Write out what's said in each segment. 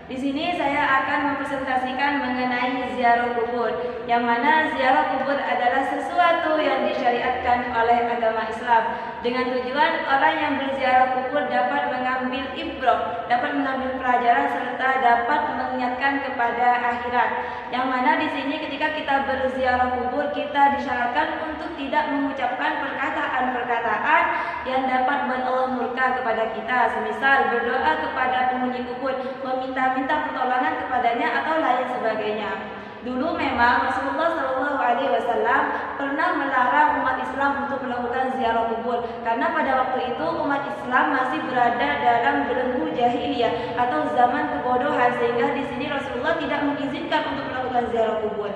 Di sini saya akan mempresentasikan mengenai ziarah kubur, yang mana ziarah kubur adalah sesuatu yang disyariatkan oleh agama Islam dengan tujuan orang yang berziarah kubur dapat mengambil ibrah, dapat mengambil pelajaran serta dapat mengingatkan kepada akhirat. Yang mana di sini ketika kita berziarah kubur kita disyaratkan untuk tidak mengucapkan perkataan-perkataan yang dapat membuat Allah murka kepada kita, semisal berdoa kepada penghuni kubur, meminta pertolongan kepadanya atau lain sebagainya. Dulu memang Rasulullah SAW pernah melarang umat Islam untuk melakukan ziarah kubur, karena pada waktu itu umat Islam masih berada dalam belenggu jahiliyah atau zaman kebodohan, sehingga di sini Rasulullah tidak mengizinkan untuk melakukan ziarah kubur.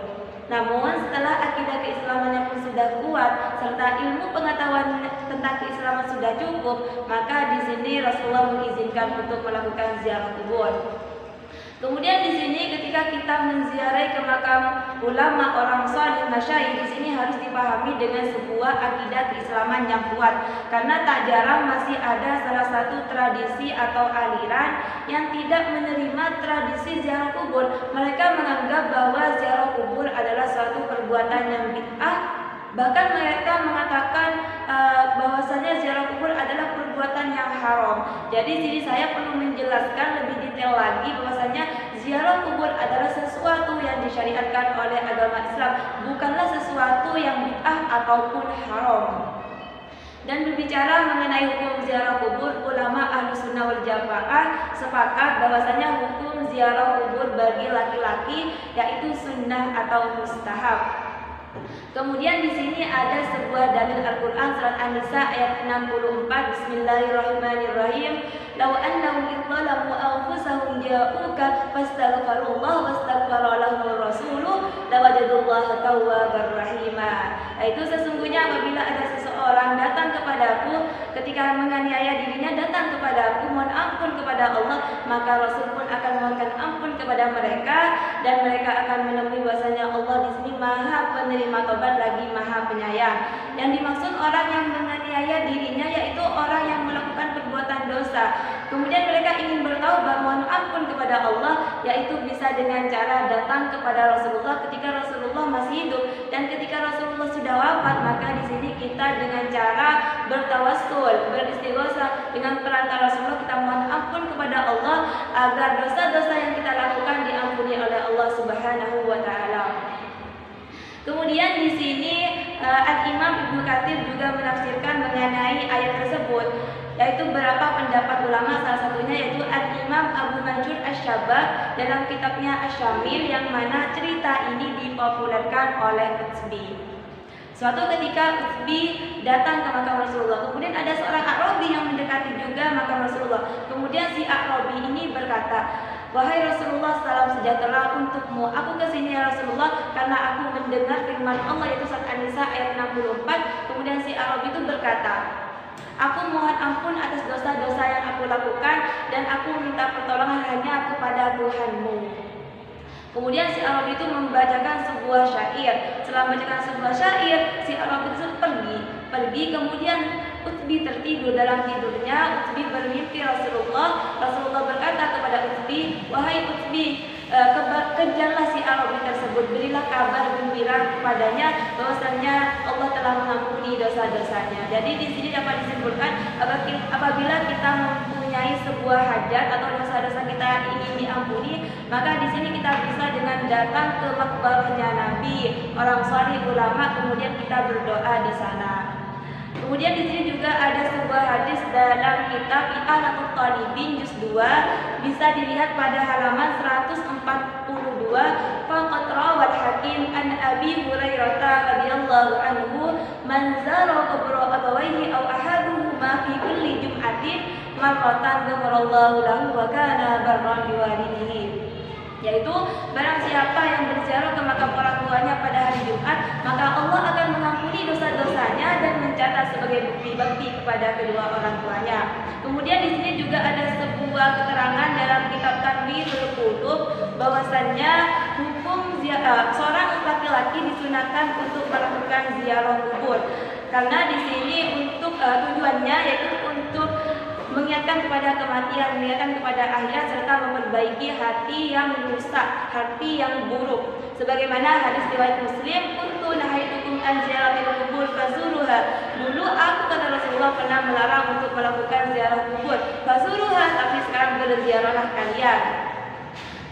Namun setelah akidah keislamannya pun sudah kuat serta ilmu pengetahuan tentang keislaman sudah cukup, maka di sini Rasulullah mengizinkan untuk melakukan ziarah kubur. Kemudian di sini ketika kita menziarahi ke makam ulama, orang saleh, masyayikh, di sini harus dipahami dengan sebuah akidah keislaman yang kuat, karena tak jarang masih ada salah satu tradisi atau aliran yang tidak menerima tradisi ziarah kubur. Mereka menganggap bahwa ziarah kubur adalah suatu perbuatan yang bid'ah. Bahkan mereka mengatakan bahwasanya ziarah kubur adalah perbuatan yang haram. Jadi sini saya perlu menjelaskan lebih detail lagi bahwasanya ziarah kubur adalah sesuatu yang disyariatkan oleh agama Islam, bukanlah sesuatu yang bid'ah ataupun haram. Dan berbicara mengenai hukum ziarah kubur, ulama Ahlussunnah wal Jamaah sepakat bahwasanya hukum ziarah kubur bagi laki-laki yaitu sunnah atau mustahab. Kemudian di sini ada sebuah dalil Al-Qur'an surat An-Nisa ayat 64, Bismillahirrahmanirrahim. Law annahum idzalamu anfusahum ja'uka fastaghfirullah wastaghfara lahumur rasulu lawajadullaha tawwabar rahima. Yaitu sesungguhnya apabila ada seseorang datang kepadaku ketika menganiaya dirinya, datang kepadaku mohon ampun kepada Allah, maka Rasul pun akan mohonkan ampun kepada mereka dan mereka akan menemui bahwasanya Allah di sini Maha penerima tobat lagi Maha penyayang. Yang dimaksud orang yang menganiaya dirinya yaitu orang yang melakukan perbuatan dosa, kemudian mereka ingin bertaubat mohon ampun kepada Allah, yaitu bisa dengan cara datang kepada Rasulullah ketika Rasulullah masih hidup, dan ketika Rasulullah sudah wafat maka di sini kita dengan cara bertawassul, beristighosa dengan perantara Rasulullah, kita mohon ampun kepada Allah agar dosa-dosa yang kita lakukan diampuni oleh Allah Subhanahu wa taala. Kemudian di sini Al-Imam Ibnu Katsir juga menafsirkan mengenai ayat tersebut, yaitu beberapa pendapat ulama, salah satunya yaitu Al-Imam Abu Mansur Asy-Syabbah dalam kitabnya Asy-Syamil, yang mana cerita ini dipopulerkan oleh Utsbi. Suatu ketika Utsbi datang ke makam Rasulullah, kemudian ada seorang A'rabi yang mendekati juga makam Rasulullah. Kemudian si A'rabi ini berkata, "Wahai Rasulullah, salam sejahtera untukmu. Aku kesini ya Rasulullah karena aku mendengar firman Allah yaitu surat An-Nisa ayat 64." Kemudian si A'rabi itu berkata, "Aku mohon ampun atas dosa-dosa yang aku lakukan dan aku minta pertolongan hanya kepada Tuhanmu." Kemudian si A'rabi itu membacakan sebuah syair. Setelah membacakan sebuah syair, si A'rabi itu pergi. Kemudian Utsbi tertidur. Dalam tidurnya Utsbi bermimpi Rasulullah. Rasulullah berkata kepada Utsbi, "Wahai Utsbi, kejarlah si A'rabi tersebut, berilah kabar gembira kepadanya bahwasanya Allah telah mengampuni dosa-dosanya." Jadi di sini dapat disimpulkan apabila kita mempunyai sebuah hajat atau dosa-dosa kita ingin diampuni, maka di sini kita bisa dengan datang ke makbarahnya Nabi, orang saleh, ulama, kemudian kita berdoa di sana. Kemudian di sini juga ada sebuah hadis dalam kitab I'anatul Talibin juz 2, bisa dilihat pada halaman 142. Faqad rawal Hakim an Abi Hurairah radhiyallahu anhu, "Man zara qabra abawayhi aw ahaduhuma fi kulli jum'atin marratan ghafarallahu lahu wa kana barran biwalidihi." Yaitu barang siapa yang berziarah ke makam orang tuanya pada hari Jumat, maka Allah akan mengampuni dosa-dosanya dan mencatat sebagai bukti bakti kepada kedua orang tuanya. Kemudian di sini juga ada sebuah keterangan dalam kitab Tanwirul Qulub bahwasannya hukum seorang laki-laki disunahkan untuk melakukan ziarah kubur, karena di sini untuk tujuannya yaitu untuk mengingatkan kepada kematian, mengingatkan kepada akhirat, serta memperbaiki hati yang rusak, hati yang buruk. Sebagaimana hadis riwayat Muslim, kuntu nahaitukum an ziyaratil qubur fazuruha. Dulu aku, kata Rasulullah, pernah melarang untuk melakukan ziarah kubur, fazuruha, tapi sekarang berziarahlah kalian.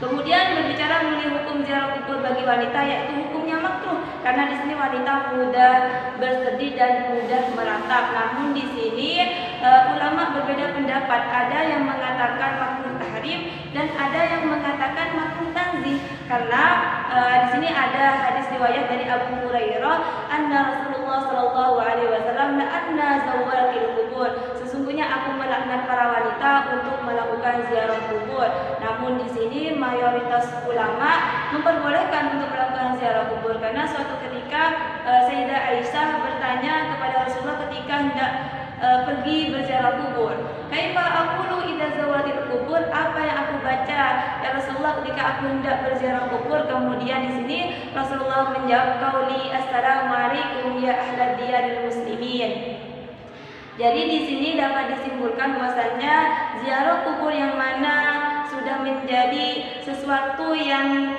Kemudian berbicara mengenai hukum ziarah kubur bagi wanita, yaitu hukumnya makruh karena di sini wanita mudah bersedih dan mudah meratap. Namun di sini ulama berbeda pendapat. Ada yang mengatakan makruh tahrim dan ada yang mengatakan makruh tanzih. Karena di sini ada hadis riwayat dari Abu Hurairah, anna Rasulullah sallallahu alaihi wasallam la'anna zawaratil kubur. Sesungguhnya aku melaknat para wanita untuk melakukan ziarah kubur. Namun di sini mayoritas ulama memperbolehkan untuk melakukan ziarah kubur karena suatu ketika Sayyidah Aisyah bertanya kepada Rasulullah ketika hendak pergi berziarah kubur, kaifa aqulu idza zawaratil kubur, apa yang aku baca ya Rasulullah ketika aku hendak berziarah kubur. Kemudian di sini Rasulullah menjawab, qauli assalamualaikum ya ahlad diyaril muslimin. Jadi di sini dapat disimpulkan bahwasanya ziarah kubur yang mana sudah menjadi sesuatu yang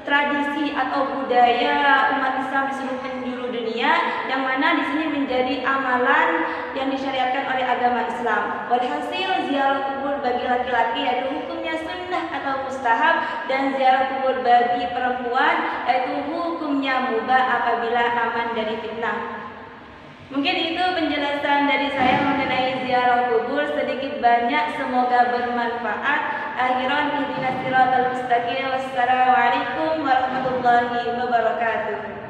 tradisi atau budaya umat Islam di seluruh penjuru dunia, yang mana di sini menjadi amalan yang disyariatkan oleh agama Islam. Walhasil ziarah kubur bagi laki-laki yaitu hukumnya sunnah atau mustahab, dan ziarah kubur bagi perempuan yaitu hukumnya mubah apabila aman dari fitnah. Mungkin itu penjelasan dari saya mengenai ziarah kubur, sedikit banyak semoga bermanfaat. Akhiran ihdinas siratal mustaqim. Wassalamualaikum warahmatullahi wabarakatuh.